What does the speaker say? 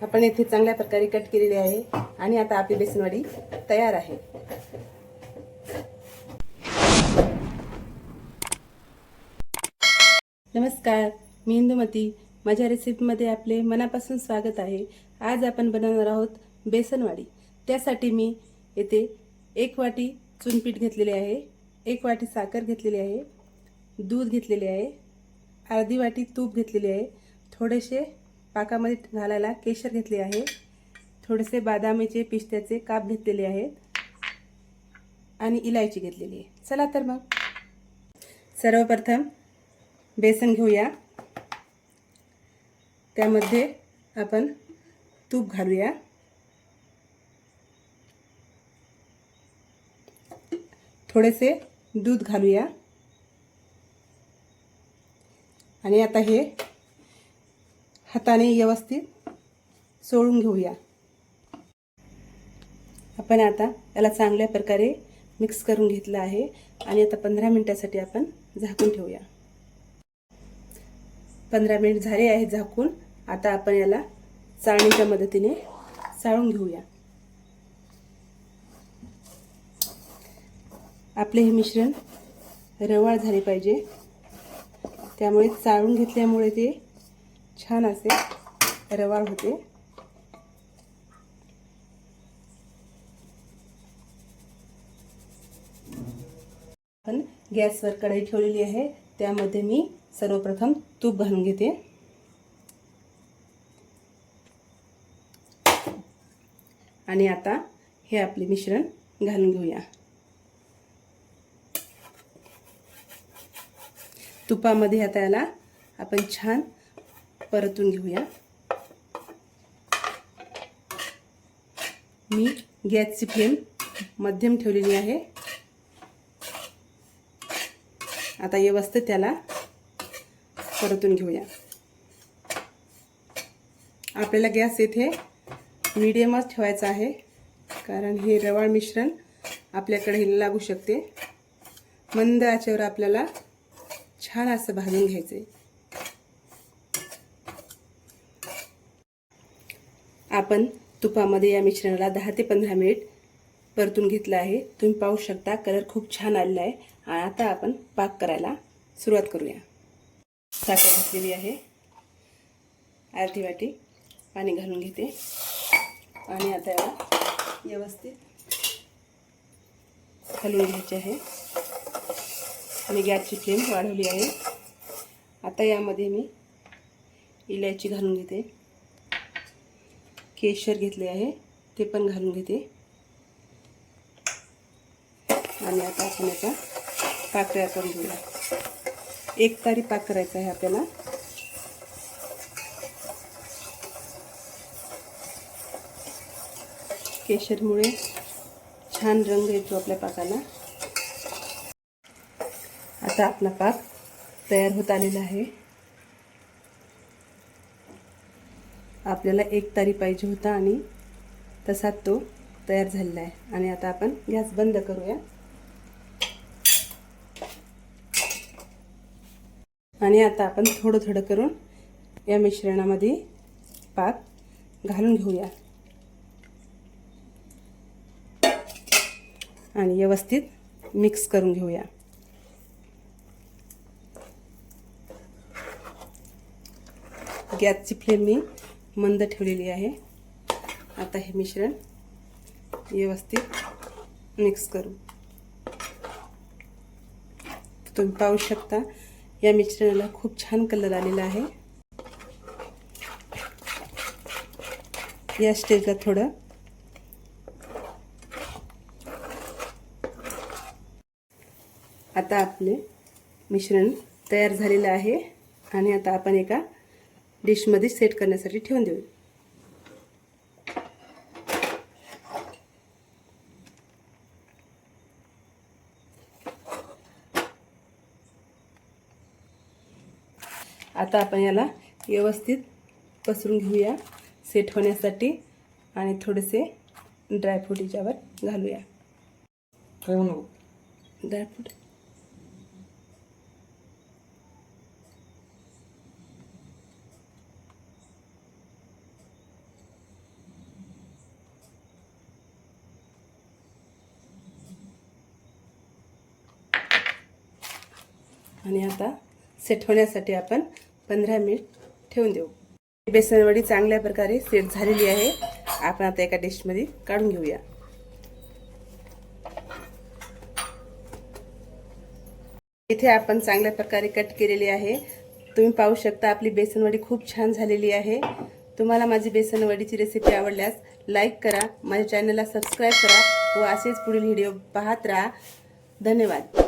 आपण इथे चांगल्या प्रकारे कट केलेली आहे आणि आता आपली बेसनवडी तयार आहे। नमस्कार, मी इंदुमती। माझ्या रेसिपीमध्ये आपले मनापासून स्वागत आहे। आज आपण बनवणार आहोत बेसनवडी। त्यासाठी मी येथे 1 वाटी चूनपीठ घेतलेले आहे, 1 वाटी साखर घेतलेली आहे, दूध घेतलेले आहे, अर्धी वाटी तूप घेतलेले आहे, थोडेसे पाकामध्ये घालायला केशर घेतले आहे, थोडेसे बदामाचे पिस्त्याचे काप घेतलेले आहेत आणि इलायची घेतलेली आहे। चला तर मग सर्वप्रथम बेसन घेऊया। त्यामध्ये आपण तूप घालूया, थोडेसे दूध घालूया आणि आता हे हाताने व्यवस्थित चोळून घेऊया। आपण आता याला चांगल्या प्रकारे मिक्स करून घेतलं आहे आणि आता 15 मिनिटांसाठी आपण झाकून ठेवूया। 15 मिनिट झाले आहेत झाकून। आता आपण याला चाळणीच्या मदतीने चाळून घेऊया। आपले हे मिश्रण रवाळ झाले पाहिजे, त्यामुळे चाळून घेतल्यामुळे ते छान असे रवाळ होते। आपण गॅसवर कढई ठेवलेली आहे, त्यामध्ये मी सर्वप्रथम तूप घालून घेते आणि आता हे आपले मिश्रण घालून घेऊया। तुपामध्ये आता याला आपण छान परतून घेऊया। मी गॅसची फ्लेम मध्यम ठेवलेली आहे। आता व्यवस्थित त्याला परतून घेऊया। आपल्याला गॅस इथे मीडियमच ठेवायचा आहे, कारण हे रवाळ मिश्रण आपल्या कढईला लागू शकते। मंद आचेवर आपल्याला छान असं भाजून घ्यायचे। आपण तुपामध्ये या मिश्रणाला 10 ते 15 मिनिट परतून घेतलं आहे। तुम्ही पाहू शकता कलर खूप छान आलेला आहे। आणि आता आपण पाक करायला सुरुवात करूया। साखर घेतलेली आहे, अर्धी वाटी पाणी घालून घेते आणि आता याला व्यवस्थित हलवून घ्यायचे आहे आणि गॅसची फ्लेम वाढवली आहे। आता यामध्ये मी इलायची घालून घेते, केशर घेतले आहे ते पण घालून घेते आणि आता आपण याचा पाक तयार करून घेऊया। 1 तारी पाक करायचा आहे आपल्याला। केशरमुळे छान रंग येतो आपल्या पाकाला। आता आपला पाक तयार होत आलेला आहे। आपल्याला 1 तारी पाहिजे होता आणि तसा तो तयार झालेला आहे। आणि आता आपण गॅस बंद करूया आणि आता आपण थोडं थोडं करून या मिश्रणामध्ये पाक घालून घेऊया आणि व्यवस्थित मिक्स करून घेऊया। गॅसची फ्लेम मी मंद ठेवलेली आहे। आता हे मिश्रण व्यवस्थित मिक्स करू। तुम्ही पाहू शकता या मिश्रणाला खूप छान कलर आलेला आहे। या स्टेजला थोडं आता आपले मिश्रण तयार झालेलं आहे आणि आता आपण एका डिशमध्ये सेट करण्यासाठी ठेवून देऊ। आता आपण याला व्यवस्थित पसरून घेऊया सेट होण्यासाठी आणि थोडेसे ड्रायफ्रूट याच्यावर घालूया। ड्रायफ्रूट आणि आता सेट होण्यासाठी आपण 15 मिनिट ठेवून देऊ। बेसनवडी चांगल्या प्रकारे सेट झालेली आहे। आपण आता एका डिशमध्ये काढून घेऊया। इथे आपण चांगल्या प्रकारे कट केलेली आहे। तुम्ही पाहू शकता आपली बेसनवडी खूप छान झालेली आहे। तुम्हाला माझी बेसनवडीची रेसिपी आवडल्यास लाईक करा, माझ्या चॅनलला सबस्क्राइब करा व असेच पुढील व्हिडिओ पाहत राहा। धन्यवाद।